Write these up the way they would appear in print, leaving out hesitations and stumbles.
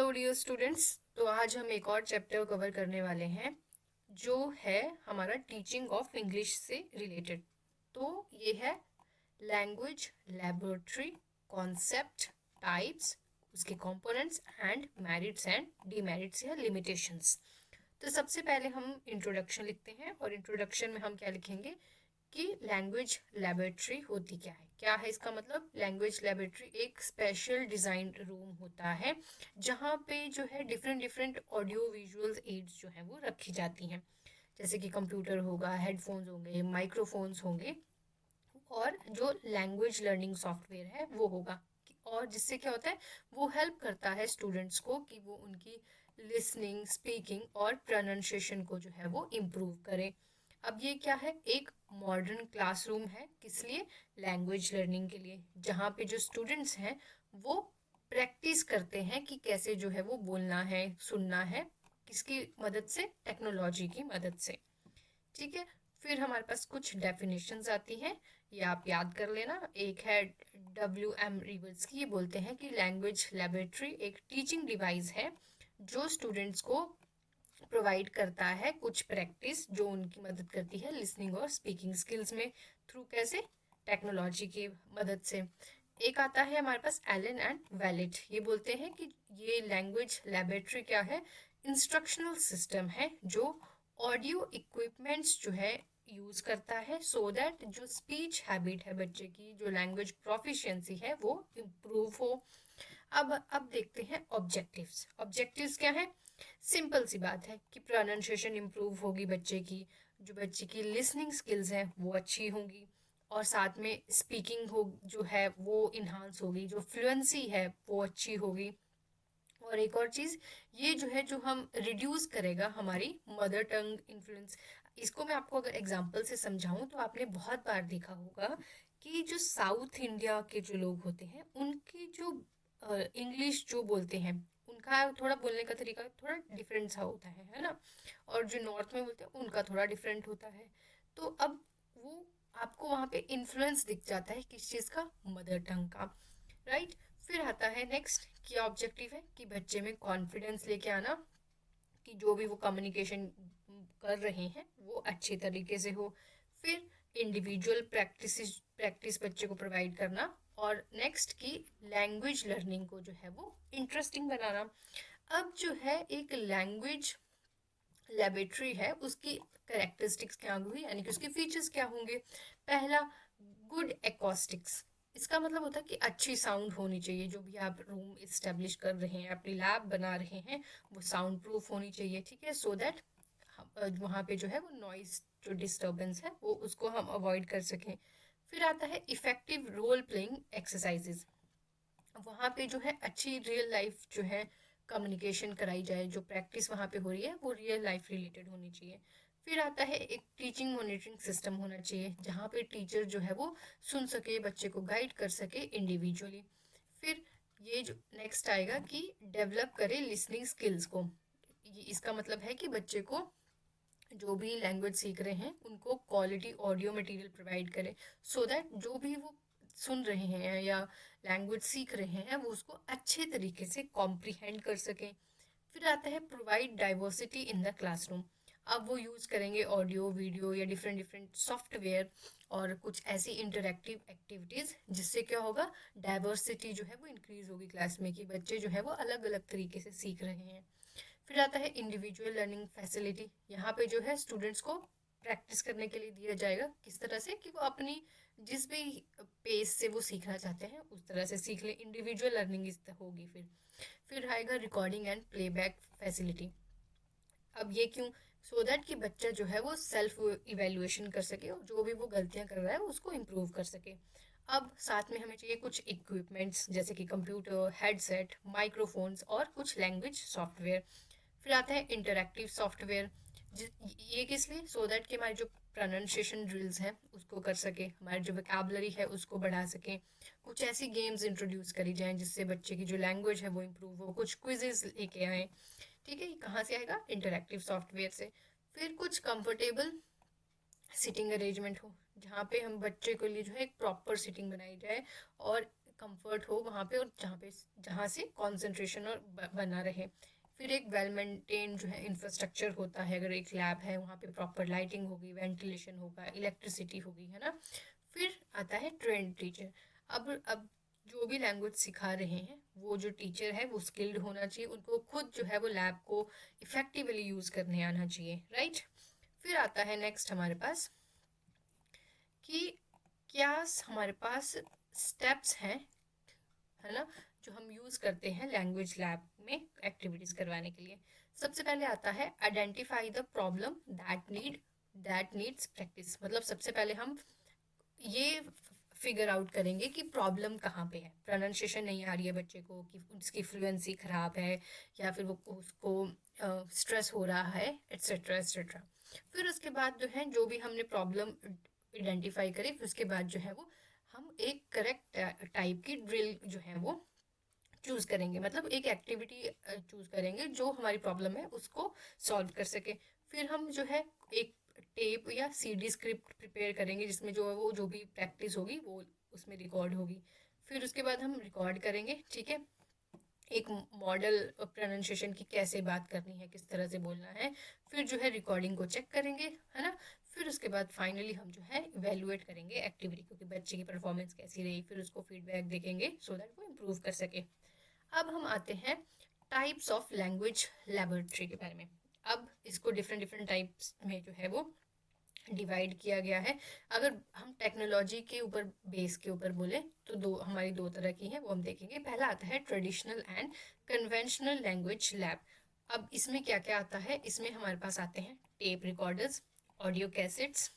Hello dear students. तो आज हम एक और चैप्टर कवर करने वाले हैं जो है हमारा टीचिंग ऑफ इंग्लिश से रिलेटेड। तो ये है लैंग्वेज लैबोरेटरी, कॉन्सेप्ट, टाइप्स, उसके components and merits and demerits या लिमिटेशंस। तो सबसे पहले हम इंट्रोडक्शन लिखते हैं और इंट्रोडक्शन में हम क्या लिखेंगे कि लैंग्वेज लेबोरेटरी होती क्या है इसका मतलब। लैंग्वेज लेबोरेटरी एक स्पेशल डिजाइन रूम होता है जहाँ पे जो है different different audio visual aids जो है वो रखी जाती हैं, जैसे कि कंप्यूटर होगा, हेडफोन्स होंगे, माइक्रोफोन्स होंगे और जो लैंग्वेज लर्निंग सॉफ्टवेयर है वो होगा। और जिससे क्या होता है, वो हेल्प करता है स्टूडेंट्स को कि वो उनकी लिसनिंग, स्पीकिंग और प्रोनाउंसिएशन को जो है वो इम्प्रूव करें। अब ये क्या है, एक मॉडर्न क्लासरूम है, किस लिए? लैंग्वेज लर्निंग के लिए, जहाँ पे जो स्टूडेंट्स हैं वो प्रैक्टिस करते हैं कि कैसे जो है वो बोलना है, सुनना है, किसकी मदद से? टेक्नोलॉजी की मदद से। ठीक है। फिर हमारे पास कुछ डेफिनेशंस आती हैं, ये आप याद कर लेना। एक है WM रिवर्स की, ये बोलते हैं कि लैंग्वेज लेबोरेटरी एक टीचिंग डिवाइस है जो स्टूडेंट्स को प्रोवाइड करता है कुछ प्रैक्टिस जो उनकी मदद करती है लिसनिंग और स्पीकिंग स्किल्स में। थ्रू कैसे? टेक्नोलॉजी की मदद से। एक आता है हमारे पास एलन एंड वैलिट, ये बोलते हैं कि ये लैंग्वेज लेबोरेटरी क्या है? इंस्ट्रक्शनल सिस्टम है जो ऑडियो इक्विपमेंट्स जो है यूज करता है सो दैट जो स्पीच हैबिट है बच्चे की, जो लैंग्वेज प्रोफिशिएंसी है वो इम्प्रूव हो। अब देखते हैं ऑब्जेक्टिव्स। ऑब्जेक्टिव्स क्या है? सिंपल सी बात है कि प्रोनाउंसिएशन इम्प्रूव होगी बच्चे की, जो बच्चे की लिसनिंग स्किल्स हैं वो अच्छी होंगी, और साथ में स्पीकिंग हो जो है वो इन्हांस होगी, जो फ्लुएंसी है वो अच्छी होगी। और एक और चीज़, ये जो है जो हम रिड्यूस करेगा हमारी मदर टंग इन्फ्लुएंस। इसको मैं आपको अगर एग्जांपल से समझाऊं तो आपने बहुत बार देखा होगा कि जो साउथ इंडिया के जो लोग होते हैं उनकी जो इंग्लिश जो बोलते हैं, उनका थोड़ा बोलने का तरीका थोड़ा डिफरेंट सा होता है ना। और जो नॉर्थ में बोलते हैं उनका थोड़ा डिफरेंट होता है। तो अब वो आपको वहाँ पे इन्फ्लुएंस दिख जाता है किस चीज़ का? मदर टंग का, राइट। फिर आता है नेक्स्ट, क्या ऑब्जेक्टिव है कि बच्चे में कॉन्फिडेंस लेके आना कि जो भी वो कम्युनिकेशन कर रहे हैं वो अच्छे तरीके से हो। फिर इंडिविजुअल प्रैक्टिस बच्चे को प्रोवाइड करना। और नेक्स्ट की लैंग्वेज लर्निंग को जो है वो इंटरेस्टिंग बनाना। अब जो है एक लैंग्वेज लेबोरेटरी है, उसकी करेक्टरिस्टिक्स क्या होंगी, यानी कि उसके फीचर्स क्या होंगे? पहला, गुड एकॉस्टिक्स। इसका मतलब होता है कि अच्छी साउंड होनी चाहिए, जो भी आप रूम इस्टेब्लिश कर रहे हैं, अपनी लैब बना रहे हैं, वो साउंड प्रूफ होनी चाहिए। ठीक है, सो दैट वहाँ पे जो है वो नॉइज, जो डिस्टर्बेंस है वो उसको हम अवॉइड कर सकें। फिर आता है इफेक्टिव रोल प्लेइंग एक्सरसाइजेज। वहाँ पे जो है अच्छी रियल लाइफ जो है कम्युनिकेशन कराई जाए, जो प्रैक्टिस वहाँ पे हो रही है वो रियल लाइफ रिलेटेड होनी चाहिए। फिर आता है एक टीचिंग मॉनिटरिंग सिस्टम होना चाहिए, जहाँ पे टीचर जो है वो सुन सके, बच्चे को गाइड कर सके इंडिविजुअली। फिर ये जो नेक्स्ट आएगा कि डेवलप करे लिसनिंग स्किल्स को। इसका मतलब है कि बच्चे को जो भी लैंग्वेज सीख रहे हैं उनको क्वालिटी ऑडियो मटेरियल प्रोवाइड करें, सो दैट जो भी वो सुन रहे हैं या लैंग्वेज सीख रहे हैं वो उसको अच्छे तरीके से कॉम्प्रिहेंड कर सकें। फिर आता है provide diversity in the classroom. अब वो यूज़ करेंगे ऑडियो वीडियो या डिफरेंट डिफरेंट सॉफ्टवेयर और कुछ ऐसी इंटरेक्टिव एक्टिविटीज़ जिससे क्या होगा, डाइवर्सिटी जो है वो इंक्रीज होगी क्लास में, कि बच्चे जो है वो अलग अलग तरीके से सीख रहे हैं। फिर आता है इंडिविजुअल लर्निंग फैसिलिटी। यहाँ पे जो है स्टूडेंट्स को प्रैक्टिस करने के लिए दिया जाएगा, किस तरह से कि वो अपनी जिस भी पेस से वो सीखना चाहते हैं उस तरह से सीख ले। इंडिविजुअल लर्निंग इस होगी। फिर आएगा रिकॉर्डिंग एंड प्लेबैक फैसिलिटी। अब ये क्यों? सो दैट कि बच्चा जो है वो सेल्फ इवेल्युएशन कर सके और जो भी वो गलतियां कर रहा है उसको इम्प्रूव कर सके। अब साथ में हमें चाहिए कुछ इक्विपमेंट्स, जैसे कि कंप्यूटर, हेडसेट, माइक्रोफोन्स और कुछ लैंग्वेज सॉफ्टवेयर। फिर आता है इंटरैक्टिव सॉफ्टवेयर। ये किस लिए? सो दैट कि हमारे जो प्रोनाउंसिएशन ड्रिल्स हैं उसको कर सके, हमारी जो वोकैबुलरी है उसको बढ़ा सके। कुछ ऐसी गेम्स इंट्रोड्यूस करी जाएं जिससे बच्चे की जो लैंग्वेज है वो इम्प्रूव हो। कुछ क्विजेज लेके आए। ठीक है, ये कहाँ से आएगा? इंटरैक्टिव सॉफ्टवेयर से। फिर कुछ कंफर्टेबल सिटिंग अरेंजमेंट हो, जहाँ पे हम बच्चे के लिए जो है एक प्रॉपर सिटिंग बनाई जाए और कंफर्ट हो वहाँ पे, और जहाँ से कंसंट्रेशन और बना रहे। फिर एक वेल मेंटेन जो है इंफ्रास्ट्रक्चर होता है, अगर एक लैब है वहाँ पे प्रॉपर लाइटिंग होगी, वेंटिलेशन होगा, इलेक्ट्रिसिटी होगी, है ना। फिर आता है ट्रेंड टीचर। अब जो भी लैंग्वेज सिखा रहे हैं वो जो टीचर है वो स्किल्ड होना चाहिए, उनको खुद जो है वो लैब को इफेक्टिवली यूज़ करने आना चाहिए, राइट। फिर आता है नेक्स्ट हमारे पास कि क्या हमारे पास स्टेप्स हैं, है ना, जो हम यूज़ करते हैं लैंग्वेज लैब में एक्टिविटीज़ करवाने के लिए। सबसे पहले आता है identify the problem that needs practice. मतलब सबसे पहले हम ये फिगर आउट करेंगे कि प्रॉब्लम कहाँ पे है। प्रोनाउंसिएशन नहीं आ रही है बच्चे को, कि उसकी फ्लुएंसी ख़राब है, या फिर वो उसको स्ट्रेस हो रहा है, एट्सेट्रा एट्सेट्रा। फिर उसके बाद जो है जो भी हमने प्रॉब्लम आइडेंटिफाई करी, फिर उसके बाद जो है वो हम एक करेक्ट टाइप की ड्रिल जो है वो चूज़ करेंगे, मतलब एक एक्टिविटी चूज़ करेंगे जो हमारी प्रॉब्लम है उसको सॉल्व कर सके। फिर हम जो है एक टेप या सीडी स्क्रिप्ट प्रिपेयर करेंगे, जिसमें जो है वो जो भी प्रैक्टिस होगी वो उसमें रिकॉर्ड होगी। फिर उसके बाद हम रिकॉर्ड करेंगे, ठीक है, एक मॉडल प्रोनाउंसिएशन की कैसे बात करनी है, किस तरह से बोलना है। फिर जो है रिकॉर्डिंग को चेक करेंगे, है ना। फिर उसके बाद फाइनली हम जो है इवेलुएट करेंगे एक्टिविटी को कि बच्चे की परफॉर्मेंस कैसी रही, फिर उसको फीडबैक देखेंगे सो दैट वो इम्प्रूव कर सके। अब हम आते हैं टाइप्स ऑफ लैंग्वेज लेबोरेटरी के बारे में। अब इसको डिफरेंट डिफरेंट टाइप्स में जो है वो डिवाइड किया गया है। अगर हम टेक्नोलॉजी के ऊपर बेस के ऊपर बोले तो हमारी दो तरह की हैं, वो हम देखेंगे। पहला आता है traditional and conventional language lab. अब इसमें क्या क्या आता है, इसमें हमारे पास आते हैं tape recorders, audio cassettes,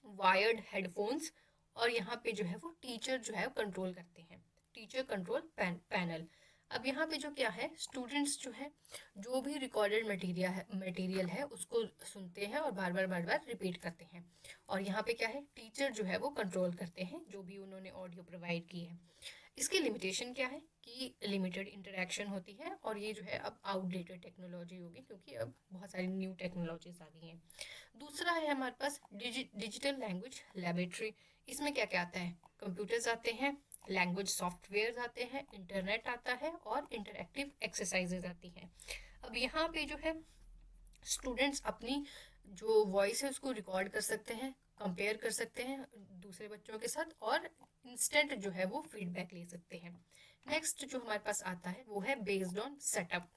wired headphones, और यहाँ पे जो है वो टीचर जो है कंट्रोल करते हैं, टीचर कंट्रोल पैनल। अब यहाँ पे जो क्या है, स्टूडेंट्स जो है जो भी रिकॉर्डेड मटेरियल है उसको सुनते हैं और बार बार रिपीट करते हैं। और यहाँ पे क्या है, टीचर जो है वो कंट्रोल करते हैं जो भी उन्होंने ऑडियो प्रोवाइड की है। इसकी लिमिटेशन क्या है कि लिमिटेड इंटरेक्शन होती है, और ये जो है अब आउटडेटेड टेक्नोलॉजी होगी क्योंकि अब बहुत सारी न्यू टेक्नोलॉजीज आ गई हैं। दूसरा है हमारे पास डिजिटल लैंग्वेज लेबोरेटरी। इसमें क्या क्या आता है, कंप्यूटर्स आते हैं, लैंग्वेज सॉफ्टवेयर आते हैं, इंटरनेट आता है, और इंटरेक्टिव एक्सरसाइजेज आती हैं। अब यहाँ पे जो है स्टूडेंट्स अपनी जो वॉइस है उसको रिकॉर्ड कर सकते हैं, कंपेयर कर सकते हैं दूसरे बच्चों के साथ, और इंस्टेंट जो है वो फीडबैक ले सकते हैं। नेक्स्ट जो हमारे पास आता है वो है बेस्ड ऑन सेटअप।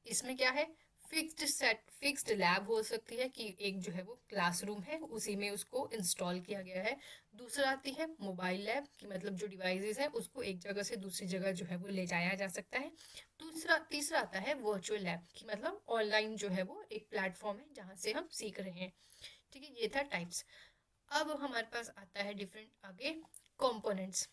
इसमें क्या है, फिक्स्ड लैब हो सकती है कि एक जो है वो क्लासरूम है उसी में उसको इंस्टॉल किया गया है। दूसरा आती है मोबाइल लैब कि मतलब जो डिवाइसेस है उसको एक जगह से दूसरी जगह जो है वो ले जाया जा सकता है। तीसरा आता है वर्चुअल लैब कि मतलब ऑनलाइन जो है वो एक प्लेटफॉर्म है जहाँ से हम सीख रहे हैं। ठीक है, ये था टाइप्स। अब हमारे पास आता है डिफरेंट आगे कंपोनेंट्स।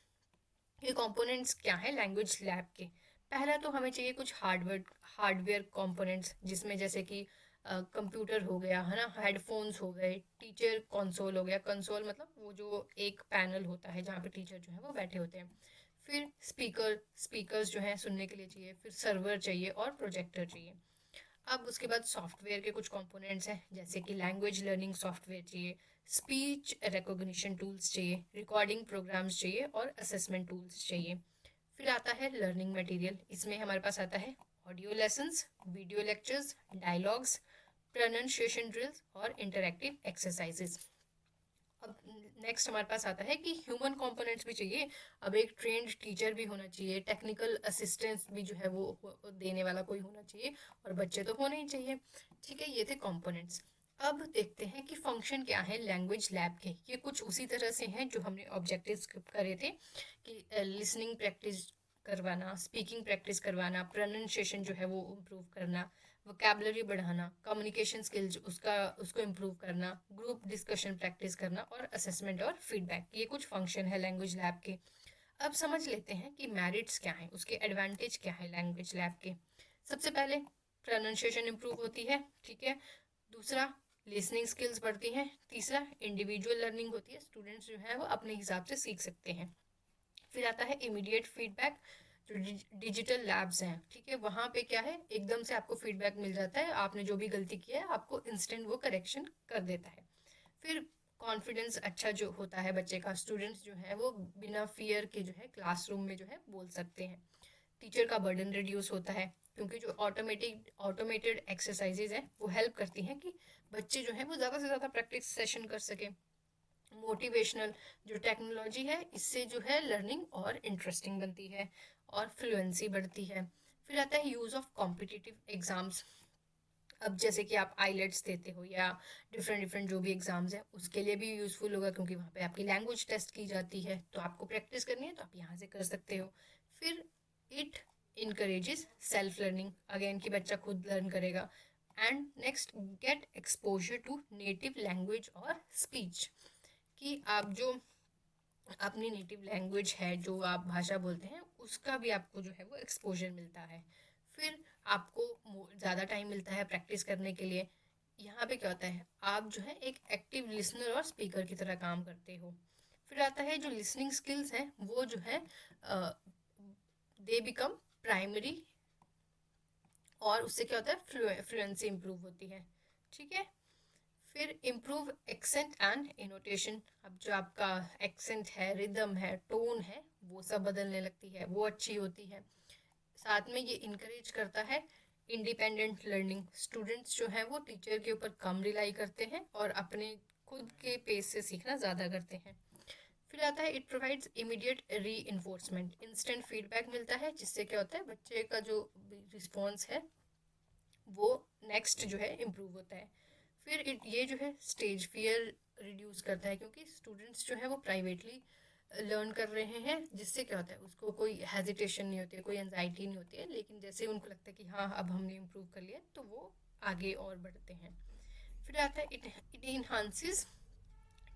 ये कंपोनेंट्स क्या है लैंग्वेज लैब के। पहला तो हमें चाहिए कुछ हार्डवेयर कंपोनेंट्स, जिसमें जैसे कि कंप्यूटर हो गया, है ना, हेडफोन्स हो गए, टीचर कंसोल हो गया। कंसोल मतलब वो जो एक पैनल होता है जहाँ पे टीचर जो है वो बैठे होते हैं। फिर स्पीकर्स जो है सुनने के लिए चाहिए, फिर सर्वर चाहिए, और प्रोजेक्टर चाहिए। अब उसके बाद सॉफ्टवेयर के कुछ कंपोनेंट्स हैं, जैसे कि लैंग्वेज लर्निंग सॉफ्टवेयर चाहिए, स्पीच रिकॉग्निशन टूल्स चाहिए, रिकॉर्डिंग प्रोग्राम्स चाहिए, और असेसमेंट टूल्स चाहिए। फिर आता है लर्निंग मटेरियल। इसमें हमारे पास आता है audio lessons, video lectures, dialogues, pronunciation drills, और इंटरैक्टिव एक्सरसाइजेज। अब नेक्स्ट हमारे पास आता है कि ह्यूमन कंपोनेंट्स भी चाहिए। अब एक ट्रेंड टीचर भी होना चाहिए, टेक्निकल असिस्टेंस भी जो है वो देने वाला कोई होना चाहिए, और बच्चे तो होने ही चाहिए। ठीक है, ये थे कंपोनेंट्स। अब देखते हैं कि फंक्शन क्या है लैंग्वेज लैब के। ये कुछ उसी तरह से हैं जो हमने ऑब्जेक्टिव्स करे थे कि लिसनिंग प्रैक्टिस करवाना, स्पीकिंग प्रैक्टिस करवाना, प्रोनाउंसिएशन जो है वो इम्प्रूव करना, वोकेबलरी बढ़ाना, कम्युनिकेशन स्किल्स उसको इम्प्रूव करना, ग्रुप डिस्कशन प्रैक्टिस करना, और असेसमेंट और फीडबैक। ये कुछ फंक्शन है लैंग्वेज लैब के। अब समझ लेते हैं कि मेरिट्स क्या हैं, उसके एडवांटेज क्या है लैंग्वेज लैब के। सबसे पहले प्रोनाउंसिएशन इम्प्रूव होती है, ठीक है। दूसरा, लिसनिंग स्किल्स बढ़ती हैं। तीसरा, इंडिविजुअल लर्निंग होती है, स्टूडेंट्स जो है वो अपने हिसाब से सीख सकते हैं। फिर आता है इमीडिएट फीडबैक। जो डिजिटल लैब्स हैं, ठीक है, वहाँ पे क्या है, एकदम से आपको फीडबैक मिल जाता है, आपने जो भी गलती की है आपको इंस्टेंट वो करेक्शन कर देता है। फिर कॉन्फिडेंस अच्छा जो होता है बच्चे का, स्टूडेंट्स जो है वो बिना फियर के जो है क्लासरूम में जो है बोल सकते हैं। टीचर का बर्डन रिड्यूस होता है, क्योंकि जो ऑटोमेटेड एक्सरसाइजेज हैं वो हेल्प करती हैं कि बच्चे जो है वो ज़्यादा से ज़्यादा प्रैक्टिस सेशन कर सकें। मोटिवेशनल जो टेक्नोलॉजी है, इससे जो है लर्निंग और इंटरेस्टिंग बनती है और फ्लुएंसी बढ़ती है। फिर आता है यूज़ ऑफ कॉम्पिटिटिव एग्जाम्स। अब जैसे कि आप आईलेट्स देते हो या डिफरेंट डिफरेंट जो भी एग्जाम्स हैं, उसके लिए भी यूज़फुल होगा, क्योंकि वहाँ पे आपकी लैंग्वेज टेस्ट की जाती है, तो आपको प्रैक्टिस करनी है तो आप यहाँ से कर सकते हो। फिर it encourages self learning, again कि बच्चा खुद लर्न करेगा। And next, get exposure to native language और स्पीच, कि आप जो अपनी नेटिव लैंग्वेज है, जो आप भाषा बोलते हैं, उसका भी आपको जो है वो एक्सपोजर मिलता है। फिर आपको ज़्यादा टाइम मिलता है प्रैक्टिस करने के लिए। यहाँ पे क्या होता है, आप जो है एक एक्टिव लिसनर और स्पीकर की तरह काम करते हो। फिर आता है जो लिसनिंग स्किल्स हैं, वो जो है दे बिकम प्राइमरी, और उससे क्या होता है, फ्लुएंसी इंप्रूव होती है। ठीक है। फिर इम्प्रूव एक्सेंट एंड इनोटेशन। अब जो आपका एक्सेंट है, रिदम है, टोन है, वो सब बदलने लगती है, वो अच्छी होती है। साथ में ये इनकरेज करता है इंडिपेंडेंट लर्निंग। स्टूडेंट्स जो हैं वो टीचर के ऊपर कम रिलाई करते हैं और अपने खुद के पेस से सीखना ज़्यादा करते हैं। फिर आता है इट प्रोवाइड्स इमीडिएट री इन्फोर्समेंट। इंस्टेंट फीडबैक मिलता है, जिससे क्या होता है, बच्चे का जो रिस्पॉन्स है वो नेक्स्ट जो है इम्प्रूव होता है। फिर ये जो है स्टेज फियर रिड्यूस करता है, क्योंकि स्टूडेंट्स जो है वो प्राइवेटली लर्न कर रहे हैं, जिससे क्या होता है, उसको कोई हेजिटेशन नहीं होती है, कोई एंजाइटी नहीं होती है, लेकिन जैसे उनको लगता है कि हाँ अब हमने इम्प्रूव कर लिया, तो वो आगे और बढ़ते हैं। फिर आता है it enhances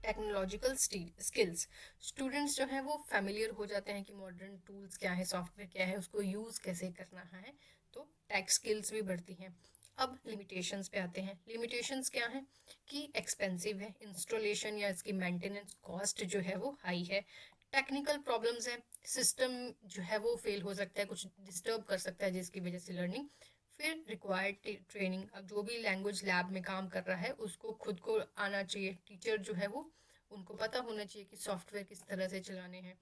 technological skills. Students जो हैं वो फेमिलियर हो जाते हैं कि मॉडर्न टूल्स क्या है, सॉफ्टवेयर क्या है, उसको यूज़ कैसे करना है, तो टेक स्किल्स भी बढ़ती हैं। अब लिमिटेशंस पे आते हैं। लिमिटेशंस क्या हैं, कि एक्सपेंसिव है इंस्टॉलेशन, या इसकी मेंटेनेंस कॉस्ट जो है वो हाई है। टेक्निकल प्रॉब्लम्स है, सिस्टम जो है वो फेल हो सकता है, कुछ डिस्टर्ब कर सकता है, जिसकी वजह से लर्निंग। फिर रिक्वायर्ड ट्रेनिंग। अब जो भी लैंग्वेज लैब में काम कर रहा है, उसको खुद को आना चाहिए, टीचर जो है वो उनको पता होना चाहिए कि सॉफ्टवेयर किस तरह से चलाने हैं।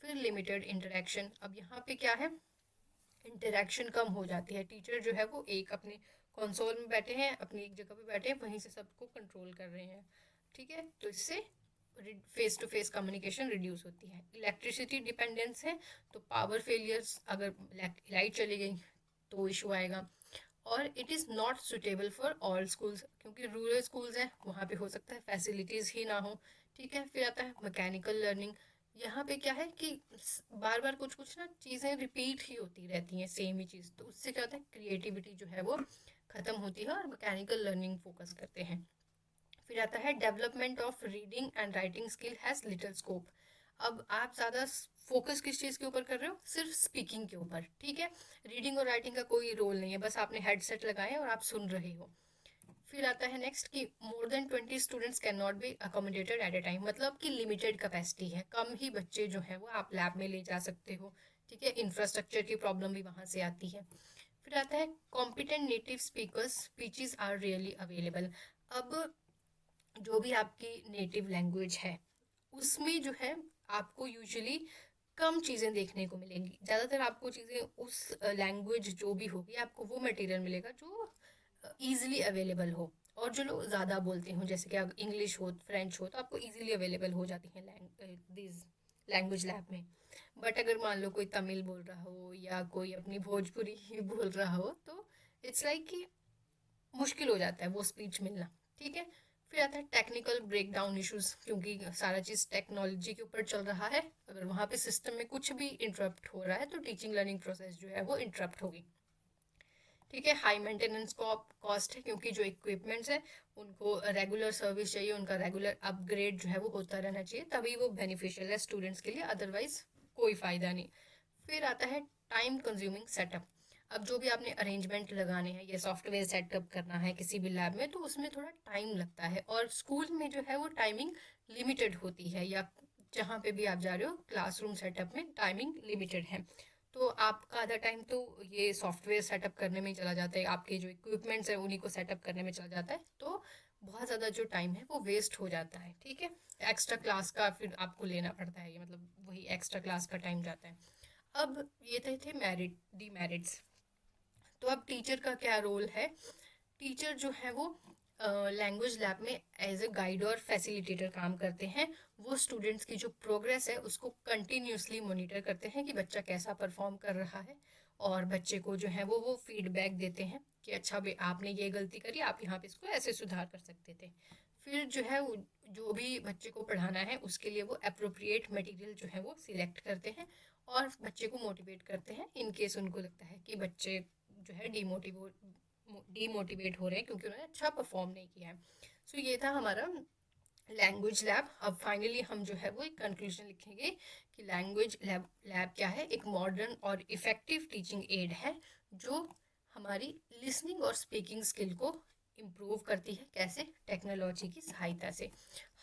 फिर लिमिटेड इंटरेक्शन। अब यहाँ पे क्या है, इंटरेक्शन कम हो जाती है, टीचर जो है वो एक अपने कंसोल में बैठे हैं, अपनी एक जगह पे बैठे हैं, वहीं से सबको कंट्रोल कर रहे हैं। ठीक है, तो इससे face to face communication reduce होती है। इलेक्ट्रिसिटी डिपेंडेंस है, तो पावर फेलियर्स, अगर लाइट चली गई तो इशू आएगा। और it is not suitable for all schools, क्योंकि रूरल स्कूल्स हैं, वहाँ पे हो सकता है फैसिलिटीज़ ही ना हो। ठीक है। फिर आता है मैकेनिकल लर्निंग। यहाँ पे क्या है कि बार बार कुछ कुछ ना चीज़ें रिपीट ही होती रहती हैं, सेम ही चीज़, तो उससे क्या होता है, क्रिएटिविटी जो है वो ख़त्म होती है, और मैकेनिकल लर्निंग फोकस करते हैं। फिर आता है development of reading and writing skill has little scope. अब आप ज़्यादा फोकस किस चीज़ के ऊपर कर रहे हो, सिर्फ स्पीकिंग के ऊपर। ठीक है, रीडिंग और राइटिंग का कोई रोल नहीं है, बस आपने हेडसेट लगाए और आप सुन रहे हो। फिर आता है नेक्स्ट कि more than 20 students can not be accommodated at a time, मतलब कि लिमिटेड कैपेसिटी है, कम ही बच्चे जो है वो आप लैब में ले जा सकते हो। ठीक है, इंफ्रास्ट्रक्चर की प्रॉब्लम भी वहाँ से आती है। फिर आता है competent native speakers speeches are really available. अब जो भी आपकी नेटिव लैंग्वेज है, उसमें जो है आपको यूजुअली कम चीज़ें देखने को मिलेंगी। ज़्यादातर आपको चीज़ें उस लैंग्वेज जो भी होगी, आपको वो मटेरियल मिलेगा जो ईजिली अवेलेबल हो, और जो लोग ज़्यादा बोलते हो, जैसे कि अगर इंग्लिश हो, फ्रेंच हो, तो आपको ईजिली अवेलेबल हो जाती हैं दिस लैंग्वेज लैब में। बट अगर मान लो कोई तमिल बोल रहा हो या कोई अपनी भोजपुरी ही बोल रहा हो, तो इट्स लाइक कि मुश्किल हो जाता है वो स्पीच मिलना। ठीक है। फिर आता है टेक्निकल ब्रेक डाउन इशूज़, क्योंकि सारा चीज़ टेक्नोलॉजी के ऊपर चल रहा है, अगर वहाँ पे सिस्टम में कुछ भी इंटरप्ट हो रहा है, तो टीचिंग लर्निंग प्रोसेस जो है वो इंटरप्ट होगी। ठीक है। हाई मेंटेनेंस कॉस्ट है, क्योंकि जो इक्विपमेंट्स हैं उनको रेगुलर सर्विस चाहिए, उनका रेगुलर अपग्रेड जो है वो होता रहना चाहिए, तभी वो बेनिफिशियल है स्टूडेंट्स के लिए, अदरवाइज कोई फ़ायदा नहीं। फिर आता है टाइम कंज्यूमिंग सेटअप। अब जो भी आपने अरेंजमेंट लगाने हैं, ये सॉफ्टवेयर सेटअप करना है किसी भी लैब में, तो उसमें थोड़ा टाइम लगता है, और स्कूल में जो है वो टाइमिंग लिमिटेड होती है, या जहाँ पे भी आप जा रहे हो क्लासरूम सेटअप में टाइमिंग लिमिटेड है। तो आपका आधा टाइम तो ये सॉफ्टवेयर सेटअप करने में ही चला जाता है, आपके जो इक्विपमेंट्स हैं उन्हीं को सेटअप करने में चला जाता है, तो बहुत ज़्यादा जो टाइम है वो वेस्ट हो जाता है, ठीक है। एक्स्ट्रा क्लास का फिर आपको लेना पड़ता है, ये मतलब वही एक्स्ट्रा क्लास का टाइम जाता है। अब ये थे मेरिट डीमेरिट्स। तो अब टीचर का क्या रोल है। टीचर जो है वो लैंग्वेज लैब में एज ए गाइड और फैसिलिटेटर काम करते हैं। वो स्टूडेंट्स की जो प्रोग्रेस है उसको कंटिन्यूसली मॉनिटर करते हैं कि बच्चा कैसा परफॉर्म कर रहा है, और बच्चे को जो है वो फीडबैक देते हैं कि अच्छा भाई आपने ये गलती करी, आप यहाँ पे इसको ऐसे सुधार कर सकते थे। फिर जो है वो जो भी बच्चे को पढ़ाना है उसके लिए वो अप्रोप्रिएट मटेरियल जो है वो सिलेक्ट करते हैं और बच्चे को मोटिवेट करते हैं इन केस उनको लगता है कि बच्चे जो है डीमोटिवेट हो रहे हैं क्योंकि उन्होंने अच्छा परफॉर्म नहीं किया है। सो ये था हमारा लैंग्वेज लैब। अब फाइनली हम जो है वो एक कंक्लूजन लिखेंगे कि लैंग्वेज लैब क्या है। एक मॉडर्न और इफेक्टिव टीचिंग एड है जो हमारी लिसनिंग और स्पीकिंग स्किल को इम्प्रूव करती है। कैसे? टेक्नोलॉजी की सहायता से।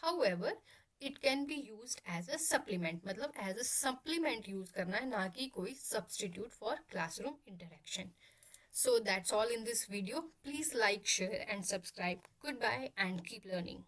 However it can be use as a supplement, मतलब एज अ सप्लीमेंट यूज करना है, ना कि कोई substitute for classroom interaction. So that's all in this video. Please like, share and subscribe. Goodbye and keep learning.